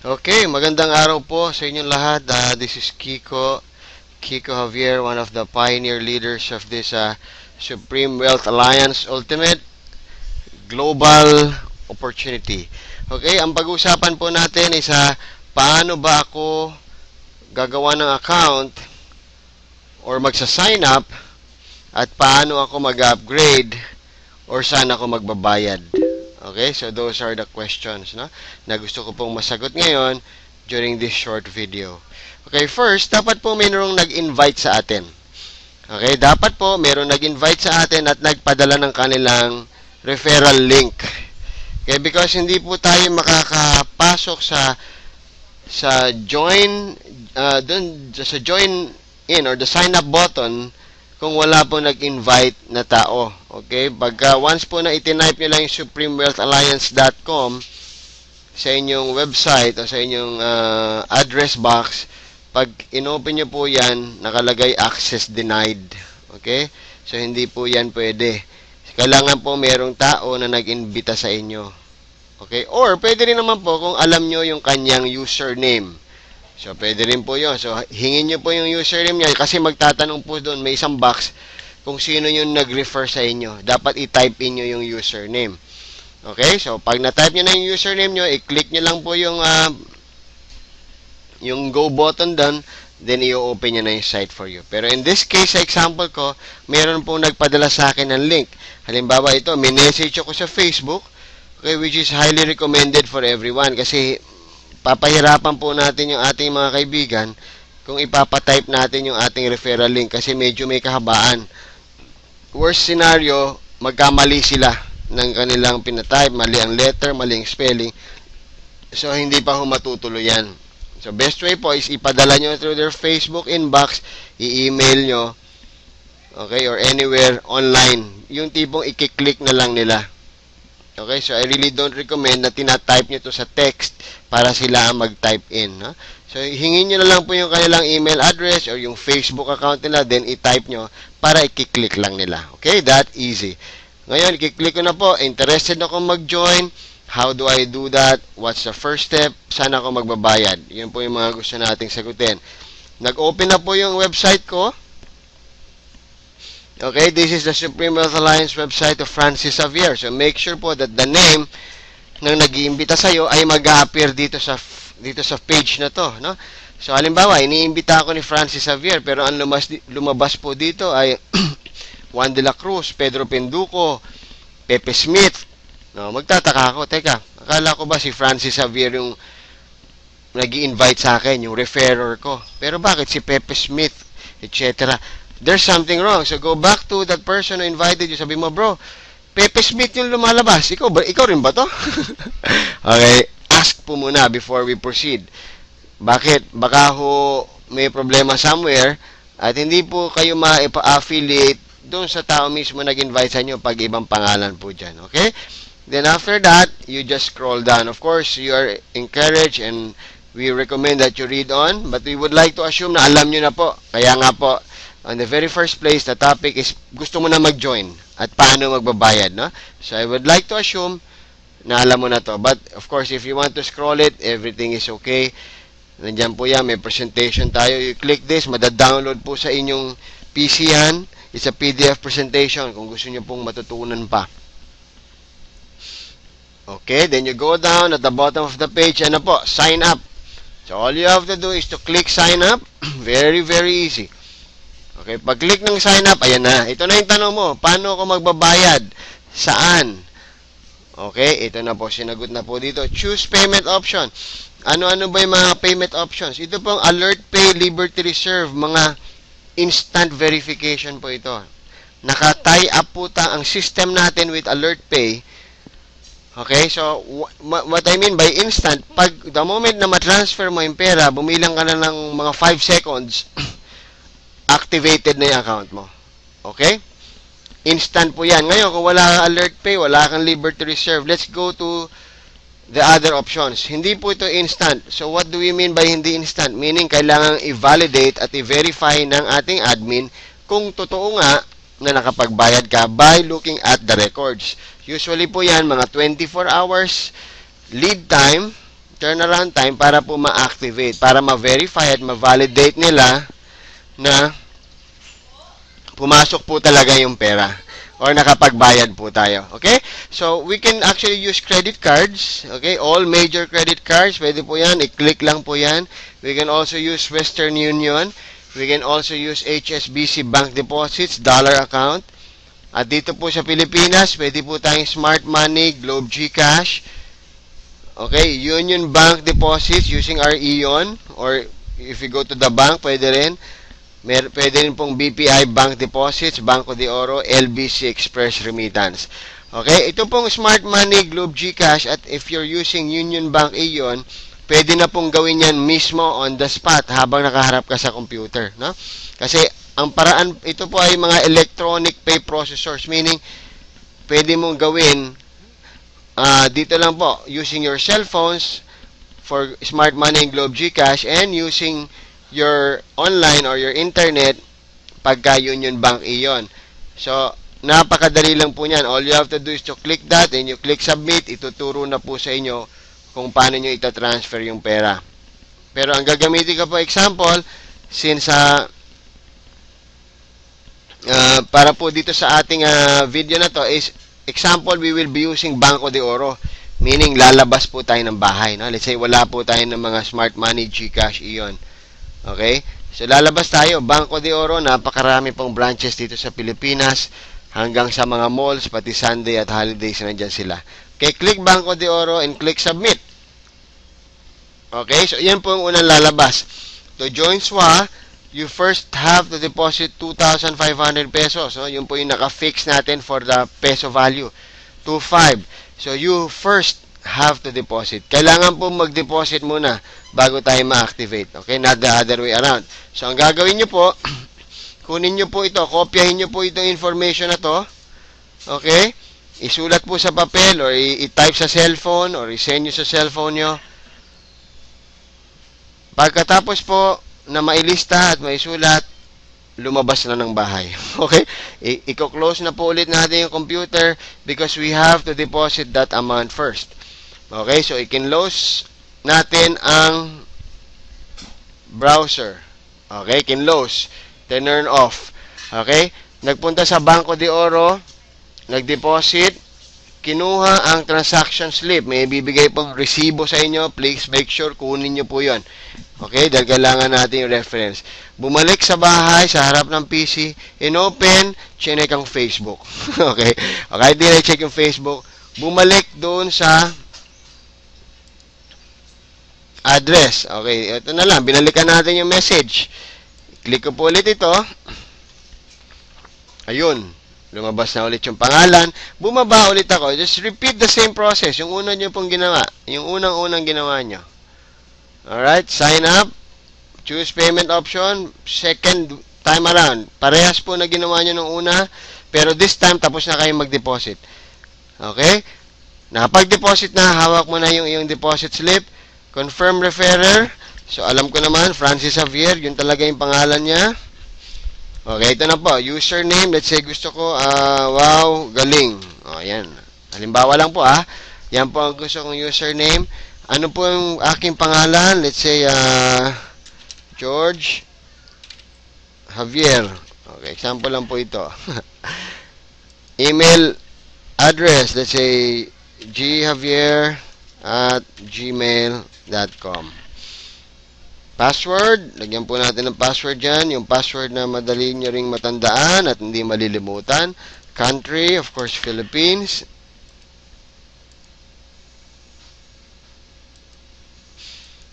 Okay, magandang araw po sa inyong lahat. This is Kiko Javier, one of the pioneer leaders of this Supreme Wealth Alliance Ultimate Global Opportunity. Okay, ang pag-uusapan po natin is paano ba ako gagawa ng account or magsa-sign up at paano ako mag-upgrade or saan ako magbabayad. Okay, so those are the questions na gusto ko pong masagot ngayon during this short video. Okay, first, dapat po mayroong nag-invite sa atin. Okay, dapat po mayroong nag-invite sa atin at nagpadala ng kanilang referral link. Okay, because hindi po tayo makakapasok sa join sa join in or the sign up button kung wala po nag-invite na tao. Okay? Pagka once po na itinype nyo lang yung supremewealthalliance.com sa inyong website o sa inyong address box, pag inopen nyo po yan, nakalagay access denied. Okay? So, hindi po yan pwede. Kailangan po merong tao na nag-invita sa inyo. Okay? Or, pwede rin naman po kung alam nyo yung kanyang username. So, pwede rin po yun. So, hingin nyo po yung username niya kasi magtatanong po doon, may isang box kung sino yung nag-refer sa inyo. Dapat i-type in nyo yung username. Okay? So, pag na-type nyo na yung username nyo, i-click nyo lang po yung go button doon, then i-open nyo na yung site for you. Pero in this case, sa example ko, meron po nagpadala sa akin ng link. Halimbawa ito, may message ako sa Facebook, okay, which is highly recommended for everyone kasi papahirapan po natin yung ating mga kaibigan kung ipapatype natin yung ating referral link kasi medyo may kahabaan. Worst scenario, magkamali sila ng kanilang pinatype, mali ang letter, mali ang spelling. So, hindi pa matutuloy yan. So, best way po is ipadala nyo through their Facebook inbox, i-email nyo, okay, or anywhere online. Yung tipong i-click na lang nila. Okay, so I really don't recommend na tina-type nyo to sa text para sila ang mag-type in. So, hingin nyo na lang po yung kanilang email address or yung Facebook account nila, then i-type nyo para i-click lang nila. Okay, that easy. Ngayon, i-click ko na po, interested ako mag-join. How do I do that? What's the first step? Saan ako magbabayad? Yun po yung mga gusto nating sagutin. Nag-open na po yung website ko. Okay, this is the Supreme Wealth Alliance website of Francis Javier. So, make sure po that the name ng nag-iimbita sa'yo ay mag-a-appear dito sa page na to. No? So, halimbawa, iniimbita ako ni Francis Javier, pero ang lumabas po dito ay Juan de la Cruz, Pedro Penduko, Pepe Smith. No, magtataka ako, teka, akala ko ba si Francis Javier yung nag-i-invite sa akin, yung referrer ko. Pero bakit si Pepe Smith, etc.? There's something wrong. So, go back to that person who invited you. Sabi mo, bro, Pepe Smith yung lumalabas. Ikaw rin ba to? Okay. Ask po muna before we proceed. Bakit? Baka ho may problema somewhere at hindi po kayo ma-affiliate doon sa tao mismo nag-invite sa inyo pag ibang pangalan po dyan. Okay? Then after that, you just scroll down. Of course, you are encouraged and we recommend that you read on. But we would like to assume na alam nyo na po. Kaya nga po, on the very first place, the topic is gusto mo na mag-join at paano magbabayad, no? So, I would like to assume na alam mo na to. But, of course, if you want to scroll it, everything is okay. Nandiyan po yan, may presentation tayo. You click this, madadownload po sa inyong PC yan. It's a PDF presentation kung gusto nyo pong matutunan pa. Okay, then you go down at the bottom of the page, ano po, sign up. So, all you have to do is to click sign up. Very, very easy. Okay, pag-click ng sign up, ayan na. Ito na yung tanong mo. Paano ako magbabayad? Saan? Okay, ito na po. Sinagot na po dito. Choose payment option. Ano-ano ba yung mga payment options? Ito pong Alert Pay, Liberty Reserve, mga instant verification po ito. Naka-tie up po ang system natin with Alert Pay. Okay, so what I mean by instant, pag the moment na ma-transfer mo yung pera, bumilang ka na ng mga 5 seconds, activated na yung account mo. Okay? Instant po yan. Ngayon, kung wala kang Alert Pay, wala kang Liberty Reserve, let's go to the other options. Hindi po ito instant. So, what do we mean by hindi instant? Meaning, kailangan i-validate at i-verify ng ating admin kung totoo nga na nakapagbayad ka by looking at the records. Usually po yan, mga 24 hours lead time, turnaround time para po ma-activate, para ma-verify at ma-validate nila na pumasok po talaga yung pera or nakapagbayad po tayo. Okay? So, we can actually use credit cards. Okay? All major credit cards, pwede po yan. I-click lang po yan. We can also use Western Union. We can also use HSBC bank deposits, dollar account. At dito po sa Pilipinas, pwede po tayong Smart Money, Globe GCash. Okay? Union Bank deposits using our Ion. Or if you go to the bank, pwede rin. Pwede rin pong BPI Bank Deposits, Banco de Oro, LBC Express Remittance. Okay? Ito pong Smart Money, Globe GCash, at if you're using Union Bank Ion, pwede na pong gawin yan mismo on the spot habang nakaharap ka sa computer. No? Kasi ang paraan, ito po ay mga electronic pay processors, meaning pwede mong gawin dito lang po, using your cell phones for Smart Money and Globe GCash and using your online or your internet pagka Union Bank Ion. So, napakadali lang po niyan. All you have to do is to click that and you click submit. Ituturo na po sa inyo kung paano nyo itatransfer yung pera. Pero ang gagamitin ko po example, since para po dito sa ating video na to is example, we will be using Banco de Oro. Meaning, lalabas po tayo ng bahay. No? Let's say, wala po tayo ng mga Smart Money, GCash, Ion. Okay? So, lalabas tayo. Banco de Oro, napakarami pong branches dito sa Pilipinas, hanggang sa mga malls, pati Sunday at holidays, nandyan sila. Okay, click Banco de Oro and click Submit. Okay, so yan po yung unang lalabas. To join SWA, you first have to deposit 2,500 pesos. No? Yun po yung naka-fix natin for the peso value. 2,500. So, you first have to deposit. Kailangan po mag-deposit muna bago tayo ma-activate. Okay? Not the other way around. So, ang gagawin nyo po, kunin nyo po ito, kopyahin nyo po itong information na to. Okay? Isulat po sa papel or i-type sa cellphone or i-send nyo sa cellphone nyo. Pagkatapos po na mailista at maisulat, lumabas na ng bahay. Okay? I-close na po ulit natin yung computer because we have to deposit that amount first. Okay, so i-close natin ang browser. Okay, close. Turn off. Okay, nagpunta sa Banco de Oro, nag-deposit, kinuha ang transaction slip. May bibigay pong resibo sa inyo. Please make sure kunin nyo po yon. Okay, dahil kailangan natin yung reference. Bumalik sa bahay, sa harap ng PC, in-open, chinek ang Facebook. Okay, okay, di na-check yung Facebook. Bumalik doon sa address. Okay, ito na lang. Binalikan natin yung message. Click ko po ulit ito. Ayun. Lumabas na ulit yung pangalan. Bumaba ulit ako. Just repeat the same process. Yung una nyo pong ginawa. Yung unang-unang ginawa nyo. Alright. Sign up. Choose payment option. Second time around. Parehas po na ginawa nyo nung una. Pero this time, tapos na kayong mag-deposit. Okay? Nakapag-deposit na. Hawak mo na yung deposit slip. Confirm referrer. So, alam ko naman, Francis Javier, yun talaga yung pangalan niya. Okay, ito na po. Username, let's say gusto ko, wow, galing. O, yan. Halimbawa lang po, yan po ang gusto kong username. Ano po yung aking pangalan? Let's say, George Javier. Okay, example lang po ito. Email address, let's say, gjavier@gmail.com. Password, lagyan po natin ng password dyan. Yung password na madali nyo ring matandaan at hindi malilimutan. Country, of course, Philippines.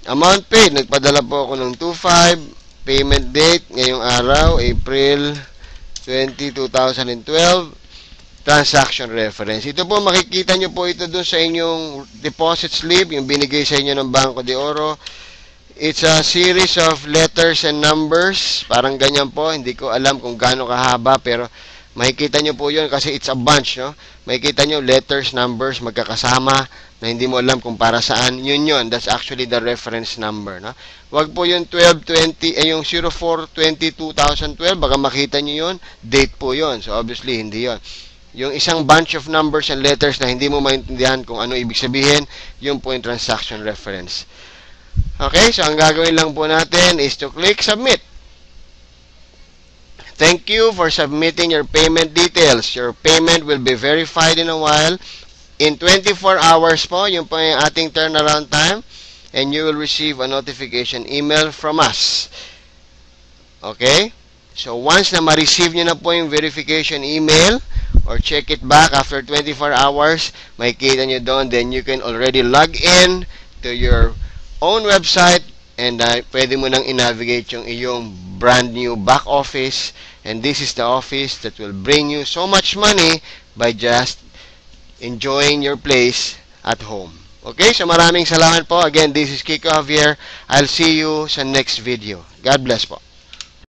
Amount paid, nagpadala po ako ng 2,500. Payment date, ngayong araw, April 20, 2012. Transaction reference. Ito po, makikita nyo po ito dun sa inyong deposit slip, yung binigay sa inyo ng Banco de Oro. It's a series of letters and numbers. Parang ganyan po. Hindi ko alam kung gaano kahaba, pero makikita nyo po yun kasi it's a bunch, no? Makikita nyo letters, numbers, magkakasama na hindi mo alam kung para saan. Yun. That's actually the reference number, no? Wag po yung 1220, yung 04-20-2012. Baka makita nyo yun. Date po yun. So, obviously, hindi yun. Yung isang bunch of numbers and letters na hindi mo maintindihan kung ano ibig sabihin, yun po yung transaction reference. Okay, so ang gagawin lang po natin is to click submit. Thank you for submitting your payment details. Your payment will be verified in a while. In 24 hours po, yun po yung ating turnaround time. And you will receive a notification email from us. Okay? So, once na ma-receive nyo na po yung verification email, or check it back after 24 hours, makikita nyo doon, then you can already log in to your own website, and pwede mo nang i-navigate yung iyong brand new back office. And this is the office that will bring you so much money by just enjoying your place at home. Okay, so maraming salamat po. Again, this is Kiko Javier. I'll see you sa next video. God bless po.